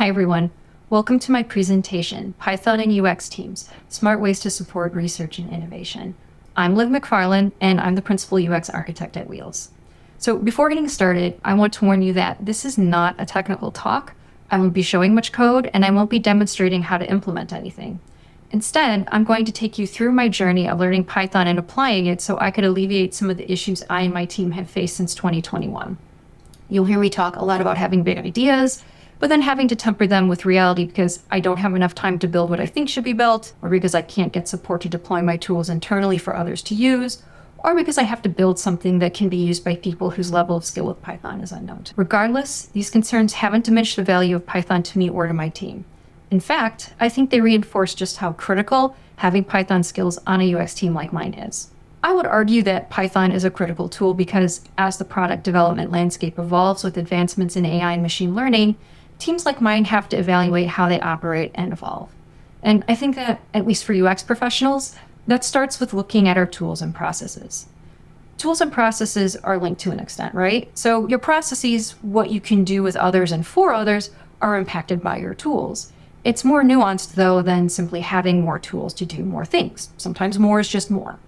Hi everyone. Welcome to my presentation, Python and UX Teams, Smart Ways to Support Research and Innovation. I'm Liv McFarlin, and I'm the Principal UX Architect at Wheels. So before getting started, I want to warn you that this is not a technical talk. I won't be showing much code, and I won't be demonstrating how to implement anything. Instead, I'm going to take you through my journey of learning Python and applying it so I could alleviate some of the issues I and my team have faced since 2021. You'll hear me talk a lot about having big ideas, but then having to temper them with reality because I don't have enough time to build what I think should be built, or because I can't get support to deploy my tools internally for others to use, or because I have to build something that can be used by people whose level of skill with Python is unknown. Regardless, these concerns haven't diminished the value of Python to me or to my team. In fact, I think they reinforce just how critical having Python skills on a UX team like mine is. I would argue that Python is a critical tool because as the product development landscape evolves with advancements in AI and machine learning, teams like mine have to evaluate how they operate and evolve. And I think that, at least for UX professionals, that starts with looking at our tools and processes. Tools and processes are linked to an extent, right? So your processes, what you can do with others and for others, are impacted by your tools. It's more nuanced, though, than simply having more tools to do more things. Sometimes more is just more.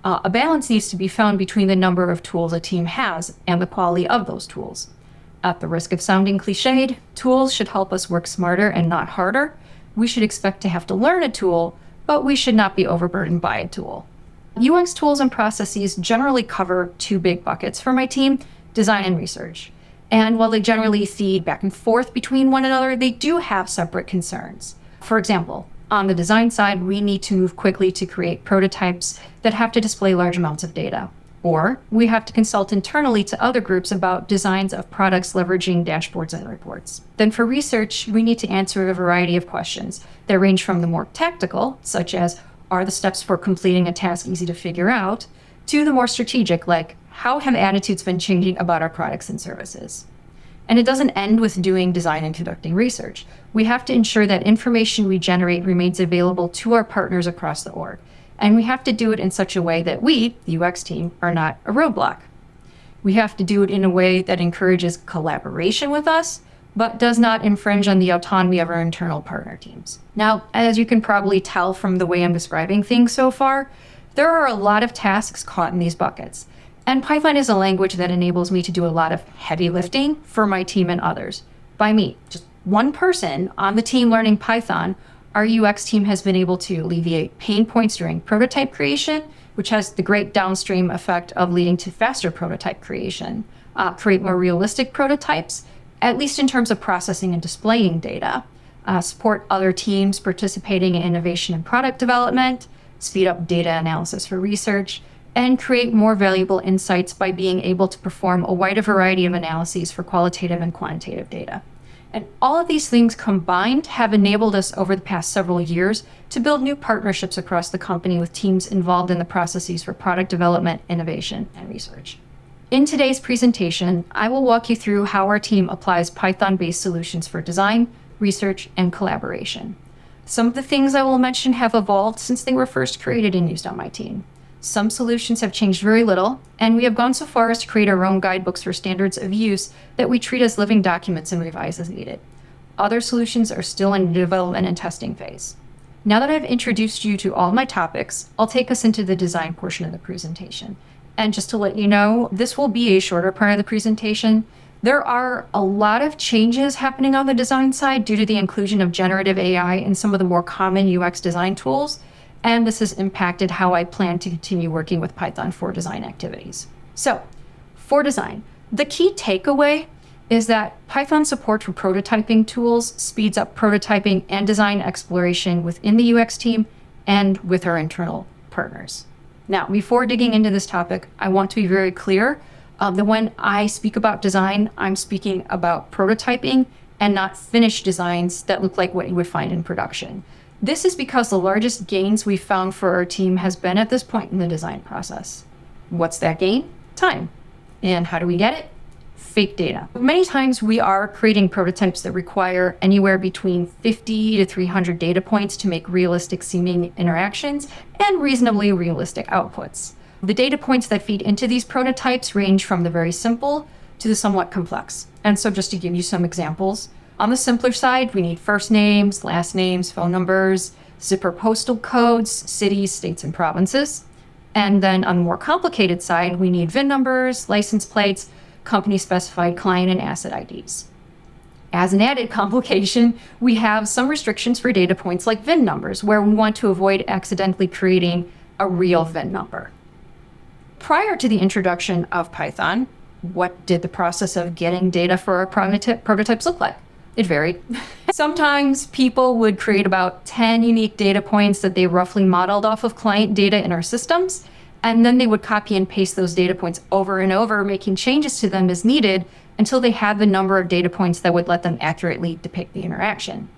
A balance needs to be found between the number of tools a team has and the quality of those tools. At the risk of sounding cliched, tools should help us work smarter and not harder. We should expect to have to learn a tool, but we should not be overburdened by a tool. UX tools and processes generally cover two big buckets for my team, design and research. And while they generally feed back and forth between one another, they do have separate concerns. For example, on the design side, we need to move quickly to create prototypes that have to display large amounts of data. Or we have to consult internally to other groups about designs of products leveraging dashboards and reports. Then for research, we need to answer a variety of questions that range from the more tactical, such as, are the steps for completing a task easy to figure out, to the more strategic, like, how have attitudes been changing about our products and services? And it doesn't end with doing design and conducting research. We have to ensure that information we generate remains available to our partners across the org. And we have to do it in such a way that we, the UX team, are not a roadblock. We have to do it in a way that encourages collaboration with us, but does not infringe on the autonomy of our internal partner teams. Now, as you can probably tell from the way I'm describing things so far, there are a lot of tasks caught in these buckets. And Python is a language that enables me to do a lot of heavy lifting for my team and others. By me, just one person on the team learning Python, our UX team has been able to alleviate pain points during prototype creation, which has the great downstream effect of leading to faster prototype creation, create more realistic prototypes, at least in terms of processing and displaying data, support other teams participating in innovation and product development, speed up data analysis for research, and create more valuable insights by being able to perform a wider variety of analyses for qualitative and quantitative data. And all of these things combined have enabled us over the past several years to build new partnerships across the company with teams involved in the processes for product development, innovation, and research. In today's presentation, I will walk you through how our team applies Python-based solutions for design, research, and collaboration. Some of the things I will mention have evolved since they were first created and used on my team. Some solutions have changed very little, and we have gone so far as to create our own guidebooks for standards of use that we treat as living documents and revise as needed. Other solutions are still in the development and testing phase. Now that I've introduced you to all my topics, I'll take us into the design portion of the presentation. And just to let you know, this will be a shorter part of the presentation. There are a lot of changes happening on the design side due to the inclusion of generative AI in some of the more common UX design tools. And this has impacted how I plan to continue working with Python for design activities. So, for design, the key takeaway is that Python support for prototyping tools speeds up prototyping and design exploration within the UX team and with our internal partners. Now, before digging into this topic, I want to be very clear that when I speak about design, I'm speaking about prototyping and not finished designs that look like what you would find in production. This is because the largest gains we've found for our team has been at this point in the design process. What's that gain? Time. And how do we get it? Fake data. Many times we are creating prototypes that require anywhere between 50 to 300 data points to make realistic seeming interactions and reasonably realistic outputs. The data points that feed into these prototypes range from the very simple to the somewhat complex. And so just to give you some examples, On the simpler side, we need first names, last names, phone numbers, zipper postal codes, cities, states, and provinces. And then on the more complicated side, we need VIN numbers, license plates, company-specified client and asset IDs. As an added complication, we have some restrictions for data points like VIN numbers, where we want to avoid accidentally creating a real VIN number. Prior to the introduction of Python, what did the process of getting data for our prototypes look like? It varied. Sometimes people would create about 10 unique data points that they roughly modeled off of client data in our systems, and then they would copy and paste those data points over and over, making changes to them as needed until they had the number of data points that would let them accurately depict the interaction.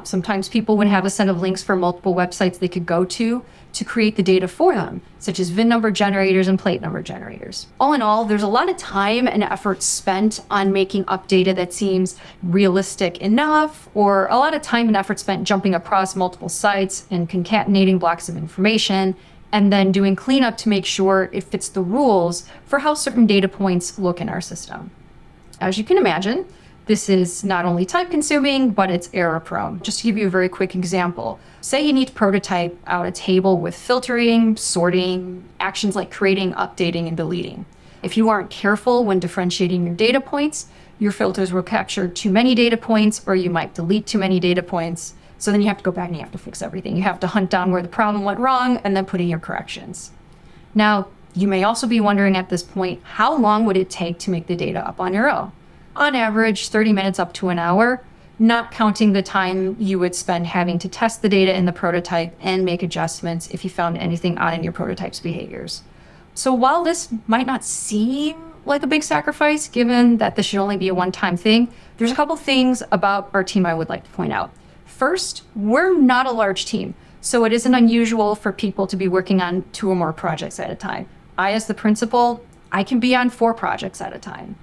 Sometimes people would have a set of links for multiple websites they could go to create the data for them, such as VIN number generators and plate number generators. All in all, there's a lot of time and effort spent on making up data that seems realistic enough, or a lot of time and effort spent jumping across multiple sites and concatenating blocks of information, and then doing cleanup to make sure it fits the rules for how certain data points look in our system. As you can imagine, this is not only time-consuming, but it's error-prone. Just to give you a very quick example, say you need to prototype out a table with filtering, sorting, actions like creating, updating, and deleting. If you aren't careful when differentiating your data points, your filters will capture too many data points, or you might delete too many data points. So then you have to go back and you have to fix everything. You have to hunt down where the problem went wrong and then put in your corrections. Now, you may also be wondering at this point, how long would it take to make the data up on your own? On average, 30 minutes up to an hour, not counting the time you would spend having to test the data in the prototype and make adjustments if you found anything odd in your prototype's behaviors. So while this might not seem like a big sacrifice, given that this should only be a one-time thing, there's a couple things about our team I would like to point out. First, we're not a large team, so it isn't unusual for people to be working on 2 or more projects at a time. I, as the principal, I can be on 4 projects at a time.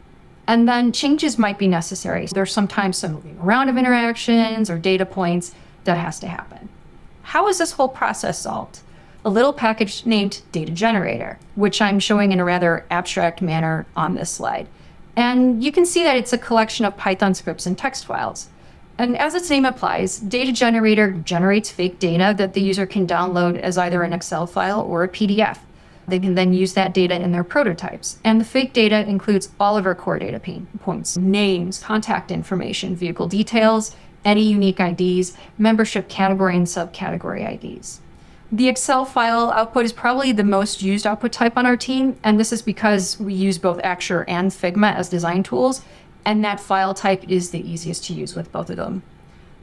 And then changes might be necessary. There's sometimes some moving around of interactions or data points that has to happen. How is this whole process solved? A little package named Data Generator, which I'm showing in a rather abstract manner on this slide. And you can see that it's a collection of Python scripts and text files. And as its name implies, Data Generator generates fake data that the user can download as either an Excel file or a PDF. They can then use that data in their prototypes. And the fake data includes all of our core data points: names, contact information, vehicle details, any unique IDs, membership category and subcategory IDs. The Excel file output is probably the most used output type on our team, and this is because we use both Axure and Figma as design tools, and that file type is the easiest to use with both of them.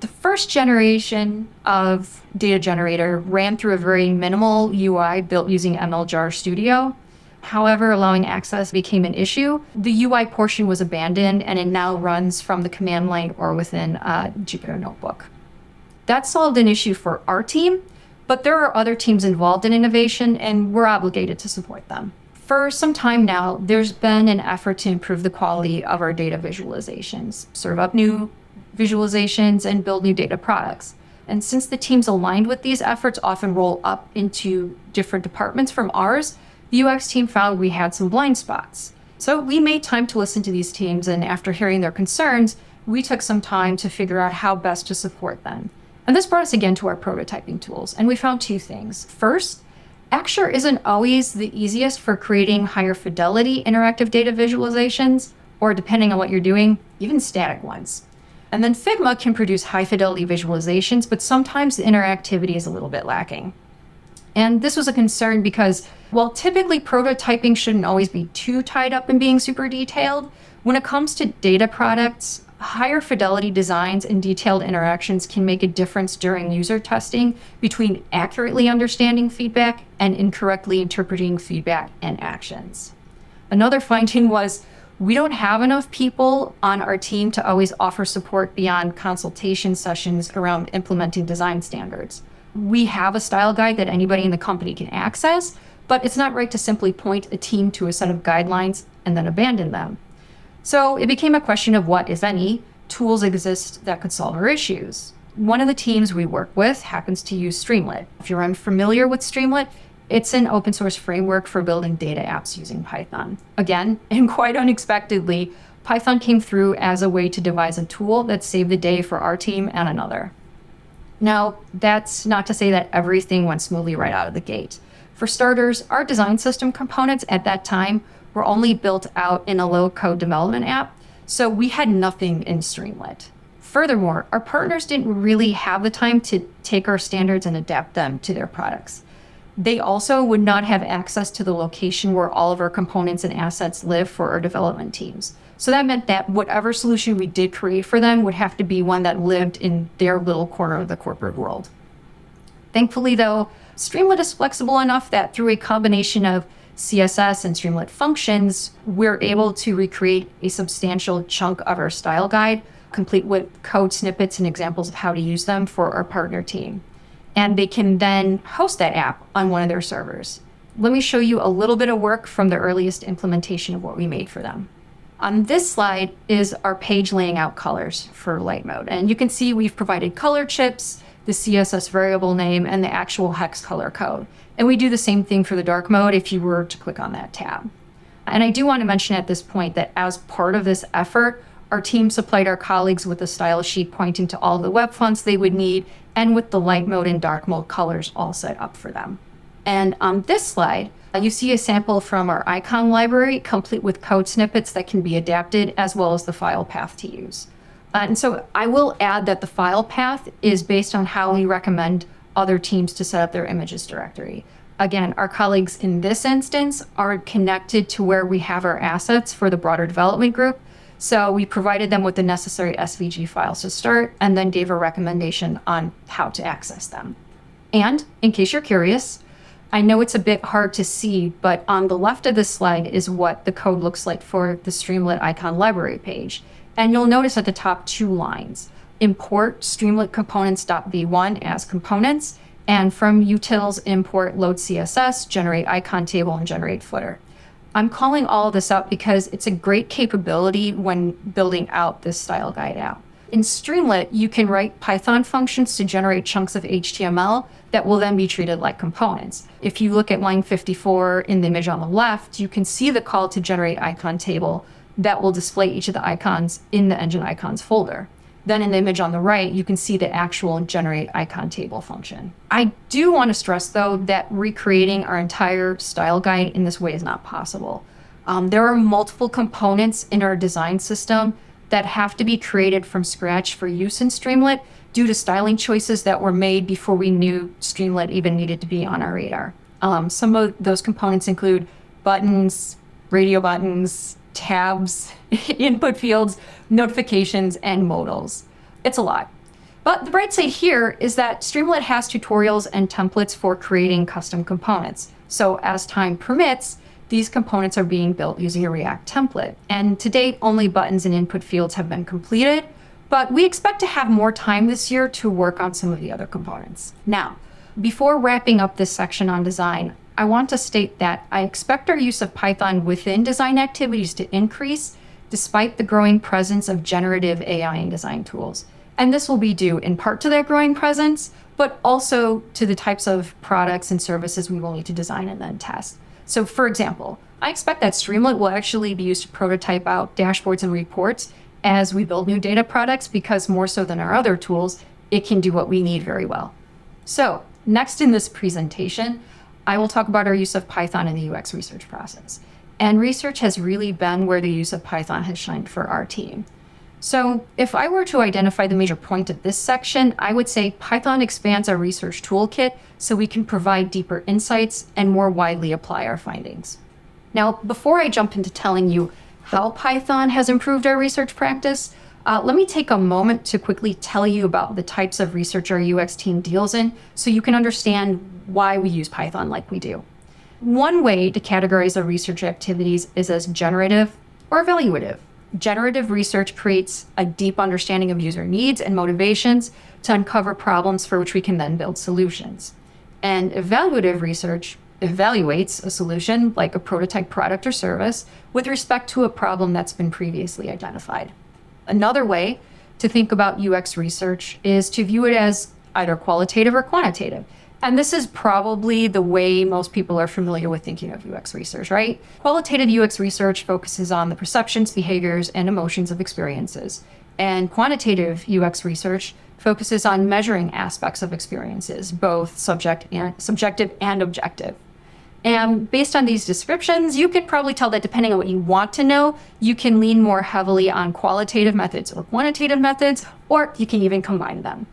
The first generation of Data Generator ran through a very minimal UI built using MLJAR Studio. However, allowing access became an issue. The UI portion was abandoned, and it now runs from the command line or within a Jupyter Notebook. That solved an issue for our team, but there are other teams involved in innovation, and we're obligated to support them. For some time now, there's been an effort to improve the quality of our data visualizations, serve up new visualizations, and build new data products. And since the teams aligned with these efforts often roll up into different departments from ours, the UX team found we had some blind spots. So we made time to listen to these teams, and after hearing their concerns, we took some time to figure out how best to support them. And this brought us again to our prototyping tools, and we found 2 things. First, Axure isn't always the easiest for creating higher fidelity interactive data visualizations, or depending on what you're doing, even static ones. And then Figma can produce high fidelity visualizations, but sometimes the interactivity is a little bit lacking. And this was a concern because while typically prototyping shouldn't always be too tied up in being super detailed, when it comes to data products, higher fidelity designs and detailed interactions can make a difference during user testing between accurately understanding feedback and incorrectly interpreting feedback and actions. Another finding was we don't have enough people on our team to always offer support beyond consultation sessions around implementing design standards. We have a style guide that anybody in the company can access, but it's not right to simply point a team to a set of guidelines and then abandon them. So it became a question of what, if any, tools exist that could solve our issues. One of the teams we work with happens to use Streamlit. If you're unfamiliar with Streamlit, it's an open source framework for building data apps using Python. Again, and quite unexpectedly, Python came through as a way to devise a tool that saved the day for our team and another. Now, that's not to say that everything went smoothly right out of the gate. For starters, our design system components at that time were only built out in a low-code development app, so we had nothing in Streamlit. Furthermore, our partners didn't really have the time to take our standards and adapt them to their products. They also would not have access to the location where all of our components and assets live for our development teams. So that meant that whatever solution we did create for them would have to be one that lived in their little corner of the corporate world. Thankfully, though, Streamlit is flexible enough that through a combination of CSS and Streamlit functions, we're able to recreate a substantial chunk of our style guide, complete with code snippets and examples of how to use them for our partner team. And they can then host that app on one of their servers. Let me show you a little bit of work from the earliest implementation of what we made for them. On this slide is our page laying out colors for light mode. And you can see we've provided color chips, the CSS variable name, and the actual hex color code. And we do the same thing for the dark mode if you were to click on that tab. And I do want to mention at this point that as part of this effort, our team supplied our colleagues with a style sheet pointing to all the web fonts they would need and with the light mode and dark mode colors all set up for them. And on this slide, you see a sample from our icon library, complete with code snippets that can be adapted, as well as the file path to use. And so I will add that the file path is based on how we recommend other teams to set up their images directory. Again, our colleagues in this instance are connected to where we have our assets for the broader development group. So we provided them with the necessary SVG files to start and then gave a recommendation on how to access them. And in case you're curious, I know it's a bit hard to see, but on the left of this slide is what the code looks like for the Streamlit icon library page. And you'll notice at the top 2 lines, import Streamlit components.v1 as components, and from utils import load CSS, generate icon table, and generate footer. I'm calling all of this up because it's a great capability when building out this style guide app. In Streamlit, you can write Python functions to generate chunks of HTML that will then be treated like components. If you look at line 54 in the image on the left, you can see the call to generate icon table that will display each of the icons in the engine icons folder. Then in the image on the right, you can see the actual generate icon table function. I do want to stress, though, that recreating our entire style guide in this way is not possible. There are multiple components in our design system that have to be created from scratch for use in Streamlit due to styling choices that were made before we knew Streamlit even needed to be on our radar. Some of those components include buttons, radio buttons, tabs, input fields, notifications, and modals. It's a lot. But the bright side here is that Streamlit has tutorials and templates for creating custom components. So as time permits, these components are being built using a React template. And to date, only buttons and input fields have been completed, but we expect to have more time this year to work on some of the other components. Now, before wrapping up this section on design, I want to state that I expect our use of Python within design activities to increase despite the growing presence of generative AI in design tools. And this will be due in part to that growing presence, but also to the types of products and services we will need to design and then test. So for example, I expect that Streamlit will actually be used to prototype out dashboards and reports as we build new data products, because more so than our other tools, it can do what we need very well. So next in this presentation, I will talk about our use of Python in the UX research process. And research has really been where the use of Python has shined for our team. So if I were to identify the major point of this section, I would say Python expands our research toolkit so we can provide deeper insights and more widely apply our findings. Now, before I jump into telling you how Python has improved our research practice, let me take a moment to quickly tell you about the types of research our UX team deals in so you can understand why we use Python like we do. One way to categorize our research activities is as generative or evaluative. Generative research creates a deep understanding of user needs and motivations to uncover problems for which we can then build solutions. And evaluative research evaluates a solution, like a prototype product or service, with respect to a problem that's been previously identified. Another way to think about UX research is to view it as either qualitative or quantitative. And this is probably the way most people are familiar with thinking of UX research, right? Qualitative UX research focuses on the perceptions, behaviors, and emotions of experiences. And quantitative UX research focuses on measuring aspects of experiences, both subjective and objective. And based on these descriptions, you can probably tell that depending on what you want to know, you can lean more heavily on qualitative methods or quantitative methods, or you can even combine them.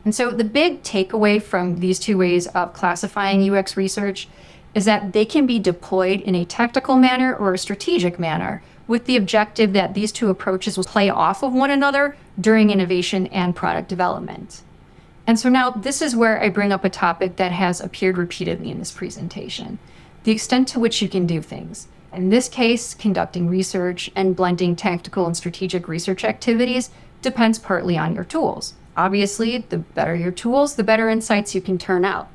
And so the big takeaway from these two ways of classifying UX research is that they can be deployed in a tactical manner or a strategic manner, with the objective that these two approaches will play off of one another during innovation and product development. And so now this is where I bring up a topic that has appeared repeatedly in this presentation, the extent to which you can do things. In this case, conducting research and blending tactical and strategic research activities depends partly on your tools. Obviously, the better your tools, the better insights you can turn out.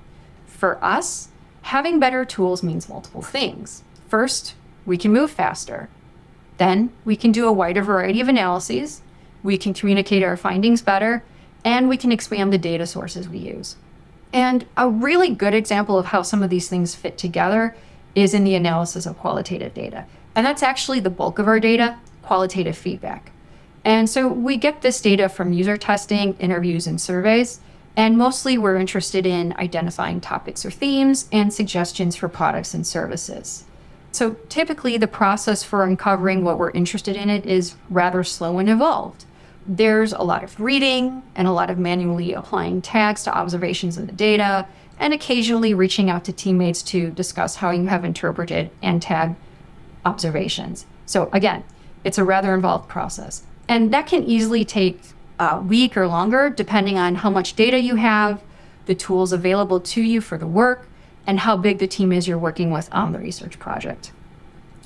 For us, having better tools means multiple things. First, we can move faster. Then we can do a wider variety of analyses, we can communicate our findings better, and we can expand the data sources we use. And a really good example of how some of these things fit together is in the analysis of qualitative data. And that's actually the bulk of our data, qualitative feedback. And so we get this data from user testing, interviews, and surveys. And mostly we're interested in identifying topics or themes and suggestions for products and services. So typically the process for uncovering what we're interested in it is rather slow and involved. There's a lot of reading and a lot of manually applying tags to observations in the data, and occasionally reaching out to teammates to discuss how you have interpreted and tagged observations. So again, it's a rather involved process. And that can easily take a week or longer, depending on how much data you have, the tools available to you for the work, and how big the team is you're working with on the research project.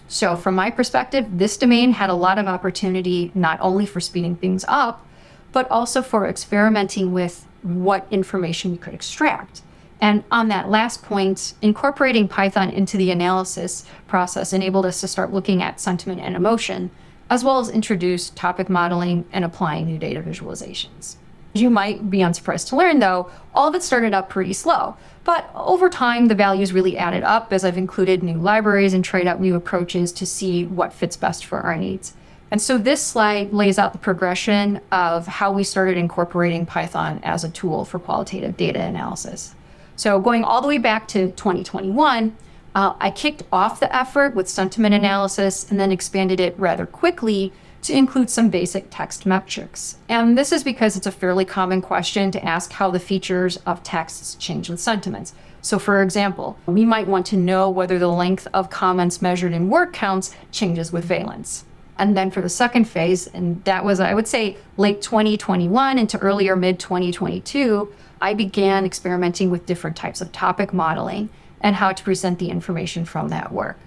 So from my perspective, this domain had a lot of opportunity, not only for speeding things up, but also for experimenting with what information you could extract. And on that last point, incorporating Python into the analysis process enabled us to start looking at sentiment and emotion, as well as introduce topic modeling and applying new data visualizations. You might be unsurprised to learn, though, all of it started up pretty slow. But over time, the values really added up as I've included new libraries and tried out new approaches to see what fits best for our needs. And so this slide lays out the progression of how we started incorporating Python as a tool for qualitative data analysis. So going all the way back to 2021, I kicked off the effort with sentiment analysis and then expanded it rather quickly to include some basic text metrics. And this is because it's a fairly common question to ask how the features of texts change with sentiments. So for example, we might want to know whether the length of comments measured in word counts changes with valence. And then for the second phase, and that was, I would say, late 2021 into earlier mid-2022, I began experimenting with different types of topic modeling and how to present the information from that work.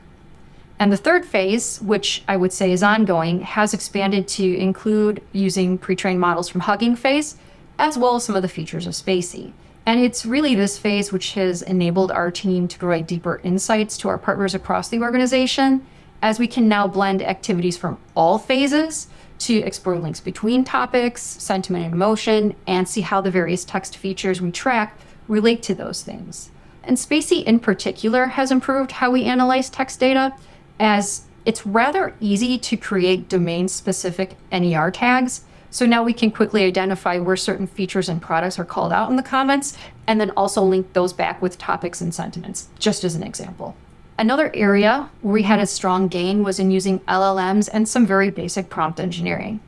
And the third phase, which I would say is ongoing, has expanded to include using pre-trained models from Hugging Face, as well as some of the features of Spacey. And it's really this phase which has enabled our team to provide deeper insights to our partners across the organization, as we can now blend activities from all phases to explore links between topics, sentiment and emotion, and see how the various text features we track relate to those things. And Spacey in particular has improved how we analyze text data, as it's rather easy to create domain-specific NER tags. So now we can quickly identify where certain features and products are called out in the comments, and then also link those back with topics and sentiments, just as an example. Another area where we had a strong gain was in using LLMs and some very basic prompt engineering.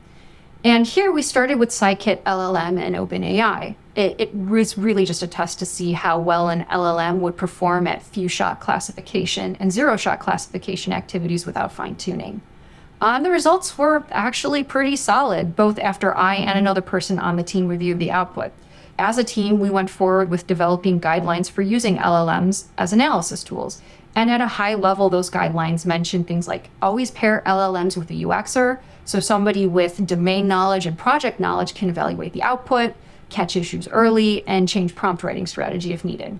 And here we started with Scikit LLM and OpenAI. It was really just a test to see how well an LLM would perform at few-shot classification and zero-shot classification activities without fine-tuning. The results were actually pretty solid, both after I and another person on the team reviewed the output. As a team, we went forward with developing guidelines for using LLMs as analysis tools. And at a high level, those guidelines mention things like always pair LLMs with a UXer, so somebody with domain knowledge and project knowledge can evaluate the output, catch issues early, and change prompt writing strategy if needed.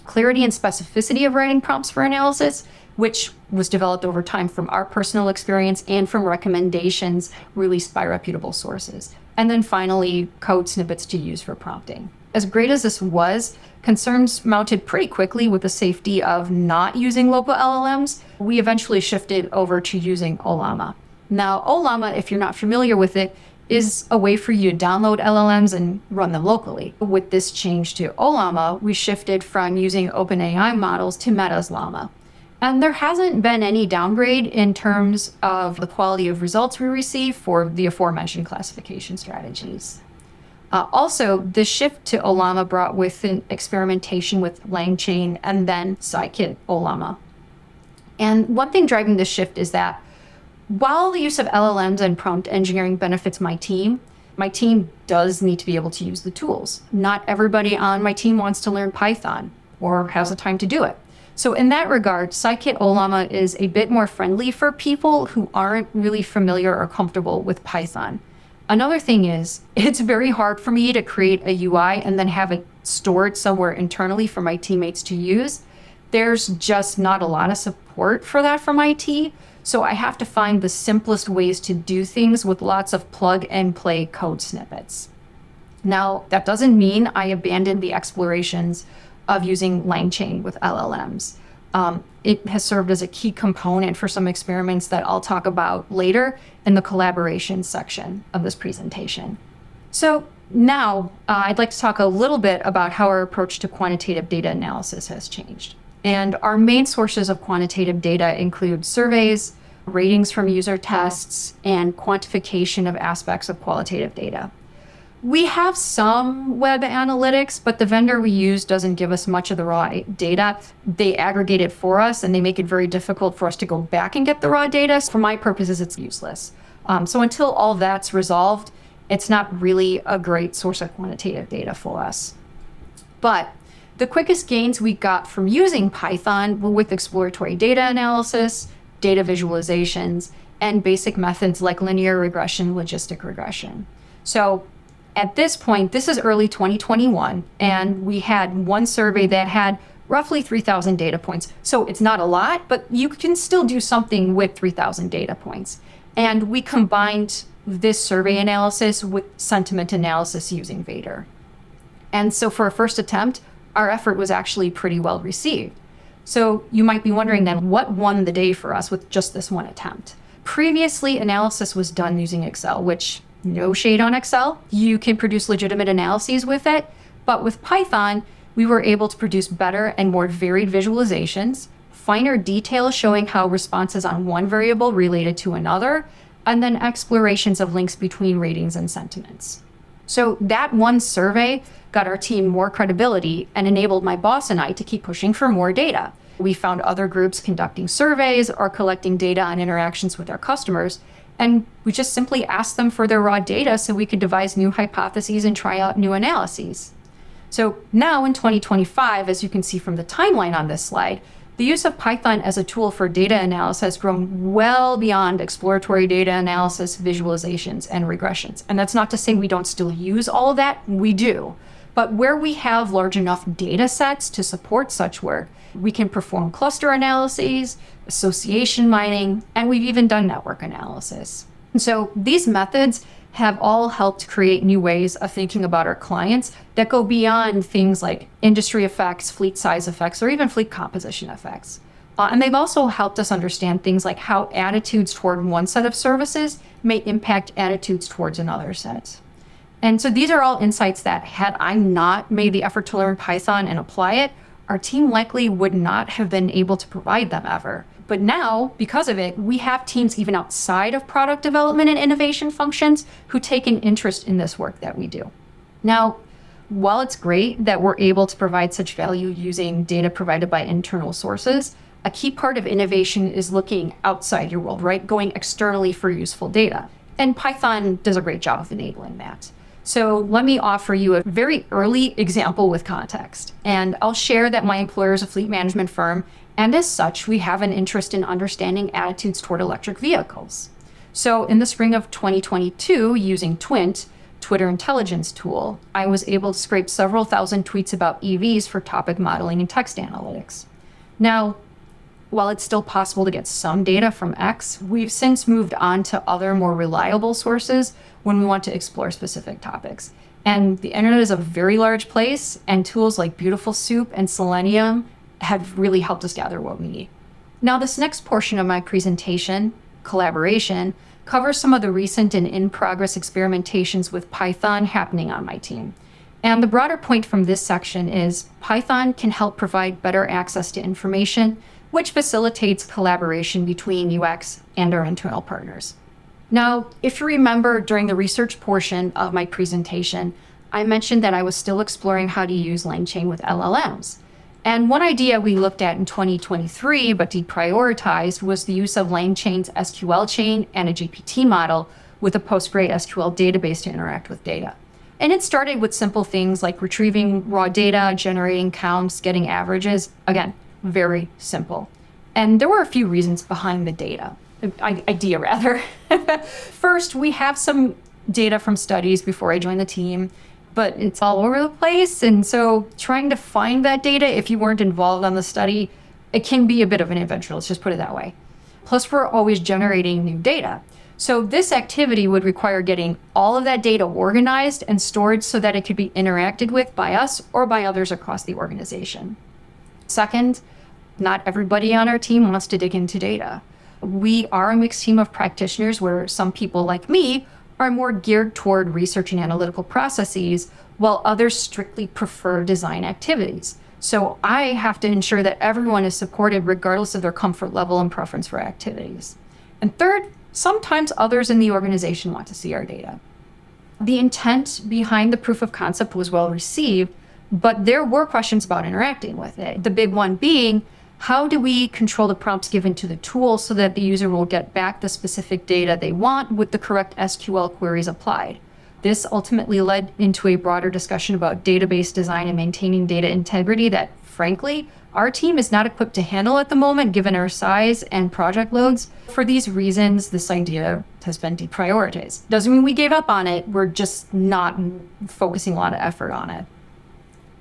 Clarity and specificity of writing prompts for analysis, which was developed over time from our personal experience and from recommendations released by reputable sources. And then finally, code snippets to use for prompting. As great as this was, concerns mounted pretty quickly with the safety of not using local LLMs. We eventually shifted over to using Ollama. Now, Ollama, if you're not familiar with it, is a way for you to download LLMs and run them locally. With this change to Ollama, we shifted from using OpenAI models to Meta's Llama. And there hasn't been any downgrade in terms of the quality of results we receive for the aforementioned classification strategies. Also, the shift to Ollama brought with an experimentation with LangChain and then Scikit Ollama. And one thing driving this shift is that while the use of LLMs and prompt engineering benefits my team does need to be able to use the tools. Not everybody on my team wants to learn Python or has the time to do it. So in that regard, Scikit Ollama is a bit more friendly for people who aren't really familiar or comfortable with Python. Another thing is, it's very hard for me to create a UI and then have it stored somewhere internally for my teammates to use. There's just not a lot of support for that from IT, so I have to find the simplest ways to do things with lots of plug and play code snippets. Now, that doesn't mean I abandoned the explorations of using LangChain with LLMs. It has served as a key component for some experiments that I'll talk about later in the collaboration section of this presentation. So now I'd like to talk a little bit about how our approach to quantitative data analysis has changed. And our main sources of quantitative data include surveys, ratings from user tests, and quantification of aspects of qualitative data. We have some web analytics, but the vendor we use doesn't give us much of the raw data. They aggregate it for us, and they make it very difficult for us to go back and get the raw data. For my purposes, it's useless. So until all that's resolved, it's not really a great source of quantitative data for us. But the quickest gains we got from using Python were with exploratory data analysis, data visualizations, and basic methods like linear regression, logistic regression. So at this point, this is early 2021, and we had one survey that had roughly 3,000 data points. So it's not a lot, but you can still do something with 3,000 data points. And we combined this survey analysis with sentiment analysis using Vader. And so for a first attempt, our effort was actually pretty well received. So you might be wondering then, what won the day for us with just this one attempt? Previously, analysis was done using Excel, which, no shade on Excel, you can produce legitimate analyses with it. But with Python, we were able to produce better and more varied visualizations, finer details showing how responses on one variable related to another, and then explorations of links between ratings and sentiments. So that one survey got our team more credibility and enabled my boss and I to keep pushing for more data. We found other groups conducting surveys or collecting data on interactions with our customers, and we just simply asked them for their raw data so we could devise new hypotheses and try out new analyses. So now in 2025, as you can see from the timeline on this slide, the use of Python as a tool for data analysis has grown well beyond exploratory data analysis, visualizations, and regressions. And that's not to say we don't still use all of that, we do. But where we have large enough data sets to support such work, we can perform cluster analyses, association mining, and we've even done network analysis. And so these methods have all helped create new ways of thinking about our clients that go beyond things like industry effects, fleet size effects, or even fleet composition effects. And they've also helped us understand things like how attitudes toward one set of services may impact attitudes towards another set. And so these are all insights that, had I not made the effort to learn Python and apply it, our team likely would not have been able to provide them ever. But now, because of it, we have teams even outside of product development and innovation functions who take an interest in this work that we do. Now, while it's great that we're able to provide such value using data provided by internal sources, a key part of innovation is looking outside your world, right? Going externally for useful data. And Python does a great job of enabling that. So let me offer you a very early example with context. And I'll share that my employer is a fleet management firm, and as such, we have an interest in understanding attitudes toward electric vehicles. So in the spring of 2022, using Twint, Twitter intelligence tool, I was able to scrape several thousand tweets about EVs for topic modeling and text analytics. Now, while it's still possible to get some data from X, we've since moved on to other more reliable sources when we want to explore specific topics. And the internet is a very large place, and tools like Beautiful Soup and Selenium have really helped us gather what we need. Now, this next portion of my presentation, collaboration, covers some of the recent and in-progress experimentations with Python happening on my team. And the broader point from this section is Python can help provide better access to information, which facilitates collaboration between UX and our internal partners. Now, if you remember during the research portion of my presentation, I mentioned that I was still exploring how to use LangChain with LLMs. And one idea we looked at in 2023 but deprioritized was the use of LangChain's SQL chain and a GPT model with a PostgreSQL database to interact with data. And it started with simple things like retrieving raw data, generating counts, getting averages. Again, very simple. And there were a few reasons behind the idea rather. First, we have some data from studies before I joined the team, but it's all over the place. And so trying to find that data, if you weren't involved on the study, it can be a bit of an adventure. Let's just put it that way. Plus, we're always generating new data. So this activity would require getting all of that data organized and stored so that it could be interacted with by us or by others across the organization. Second, not everybody on our team wants to dig into data. We are a mixed team of practitioners where some people like me are more geared toward research and analytical processes, while others strictly prefer design activities. So I have to ensure that everyone is supported regardless of their comfort level and preference for activities. And third, sometimes others in the organization want to see our data. The intent behind the proof of concept was well received, but there were questions about interacting with it. The big one being, how do we control the prompts given to the tool so that the user will get back the specific data they want with the correct SQL queries applied? This ultimately led into a broader discussion about database design and maintaining data integrity that, frankly, our team is not equipped to handle at the moment given our size and project loads. For these reasons, this idea has been deprioritized. Doesn't mean we gave up on it, we're just not focusing a lot of effort on it.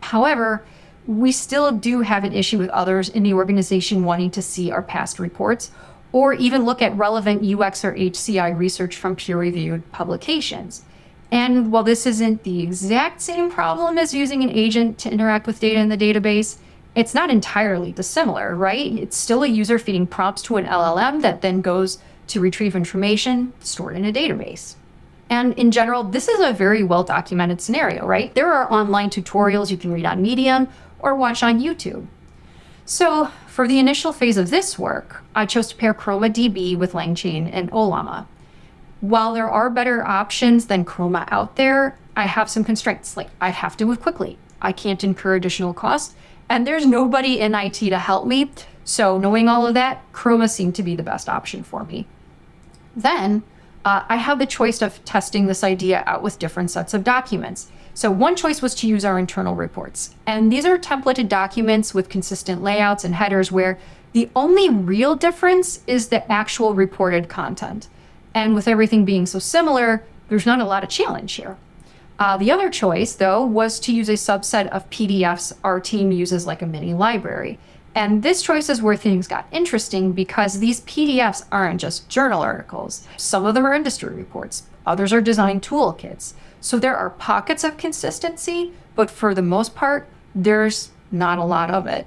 However, we still do have an issue with others in the organization wanting to see our past reports or even look at relevant UX or HCI research from peer-reviewed publications. And while this isn't the exact same problem as using an agent to interact with data in the database, it's not entirely dissimilar, right? It's still a user feeding prompts to an LLM that then goes to retrieve information stored in a database. And in general, this is a very well-documented scenario, right? There are online tutorials you can read on Medium or watch on YouTube. So for the initial phase of this work, I chose to pair Chroma DB with LangChain and Ollama. While there are better options than Chroma out there, I have some constraints, like I have to move quickly. I can't incur additional costs, and there's nobody in IT to help me. So knowing all of that, Chroma seemed to be the best option for me. Then I had the choice of testing this idea out with different sets of documents. So one choice was to use our internal reports. And these are templated documents with consistent layouts and headers where the only real difference is the actual reported content. And with everything being so similar, there's not a lot of challenge here. The other choice, though, was to use a subset of PDFs our team uses like a mini library. And this choice is where things got interesting because these PDFs aren't just journal articles. Some of them are industry reports. Others are design toolkits. So there are pockets of consistency, but for the most part, there's not a lot of it.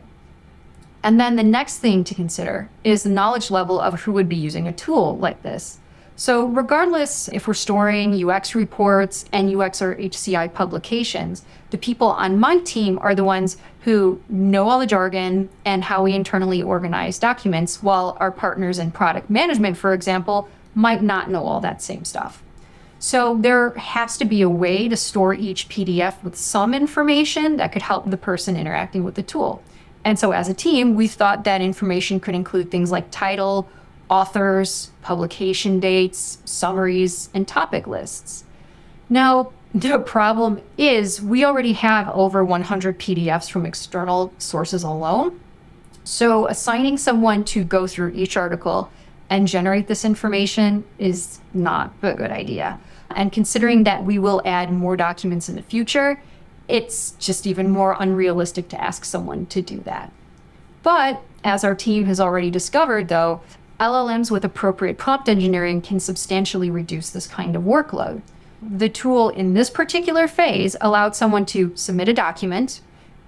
And then the next thing to consider is the knowledge level of who would be using a tool like this. So regardless if we're storing UX reports and UX or HCI publications, the people on my team are the ones who know all the jargon and how we internally organize documents, while our partners in product management, for example, might not know all that same stuff. So there has to be a way to store each PDF with some information that could help the person interacting with the tool. And so as a team, we thought that information could include things like title, authors, publication dates, summaries, and topic lists. Now, the problem is we already have over 100 PDFs from external sources alone. So assigning someone to go through each article and generate this information is not a good idea. And considering that we will add more documents in the future, it's just even more unrealistic to ask someone to do that. But As our team has already discovered, though, LLMs with appropriate prompt engineering can substantially reduce this kind of workload. The tool in this particular phase allowed someone to submit a document,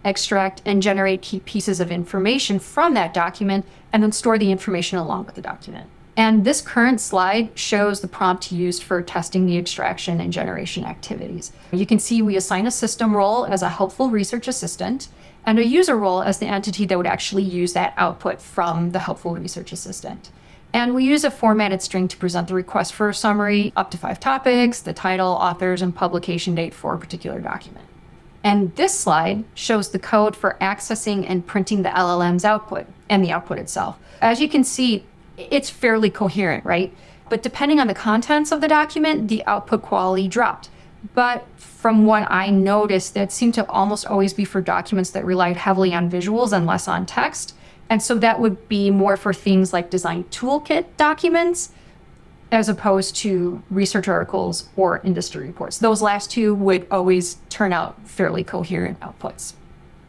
extract and generate key pieces of information from that document, and then store the information along with the document. And this current slide shows the prompt used for testing the extraction and generation activities. You can see we assign a system role as a helpful research assistant and a user role as the entity that would actually use that output from the helpful research assistant. And we use a formatted string to present the request for a summary, up to 5 topics, the title, authors, and publication date for a particular document. And this slide shows the code for accessing and printing the LLM's output and the output itself. As you can see, it's fairly coherent, right? But depending on the contents of the document, the output quality dropped. But from what I noticed, that seemed to almost always be for documents that relied heavily on visuals and less on text. And so that would be more for things like design toolkit documents, as opposed to research articles or industry reports. Those last two would always turn out fairly coherent outputs.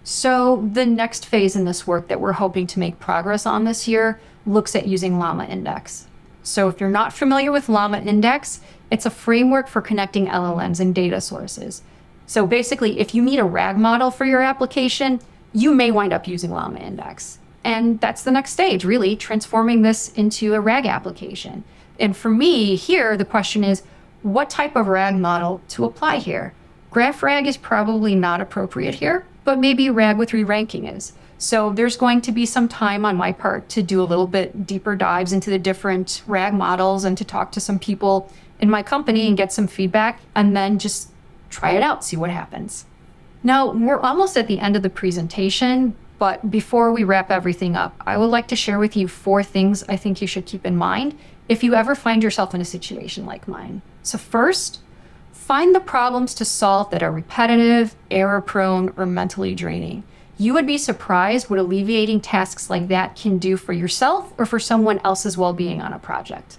So the next phase in this work that we're hoping to make progress on this year looks at using Llama Index. So if you're not familiar with Llama Index, it's a framework for connecting LLMs and data sources. So basically, if you need a RAG model for your application, you may wind up using Llama Index. And that's the next stage, really, transforming this into a RAG application. And for me here, the question is, what type of RAG model to apply here? Graph RAG is probably not appropriate here, but maybe RAG with re-ranking is. So there's going to be some time on my part to do a little bit deeper dives into the different RAG models and to talk to some people in my company and get some feedback, and then just try it out, see what happens. Now, we're almost at the end of the presentation, but before we wrap everything up, I would like to share with you 4 things I think you should keep in mind if you ever find yourself in a situation like mine. So first, find the problems to solve that are repetitive, error-prone, or mentally draining. You would be surprised what alleviating tasks like that can do for yourself or for someone else's well-being on a project.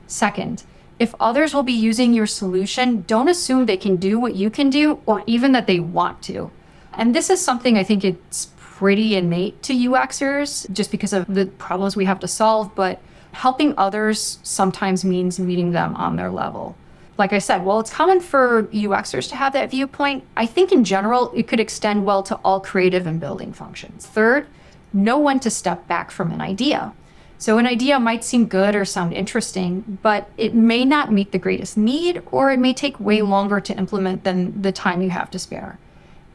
Second, if others will be using your solution, don't assume they can do what you can do or even that they want to. And this is something I think it's pretty innate to UXers just because of the problems we have to solve, but helping others sometimes means meeting them on their level. Like I said, while it's common for UXers to have that viewpoint, I think in general, it could extend well to all creative and building functions. Third, know when to step back from an idea. So an idea might seem good or sound interesting, but it may not meet the greatest need, or it may take way longer to implement than the time you have to spare.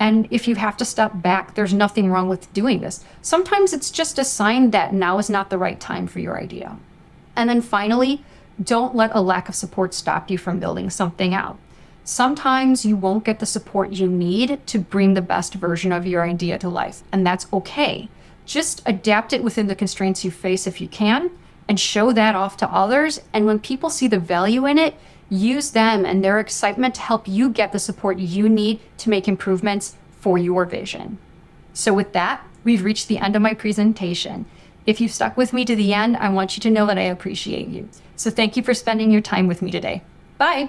And if you have to step back, there's nothing wrong with doing this. Sometimes it's just a sign that now is not the right time for your idea. And then finally, don't let a lack of support stop you from building something out. Sometimes you won't get the support you need to bring the best version of your idea to life, and that's okay. Just adapt it within the constraints you face if you can, and show that off to others. And when people see the value in it, use them and their excitement to help you get the support you need to make improvements for your vision. So with that, we've reached the end of my presentation. If you've stuck with me to the end, I want you to know that I appreciate you. So thank you for spending your time with me today. Bye.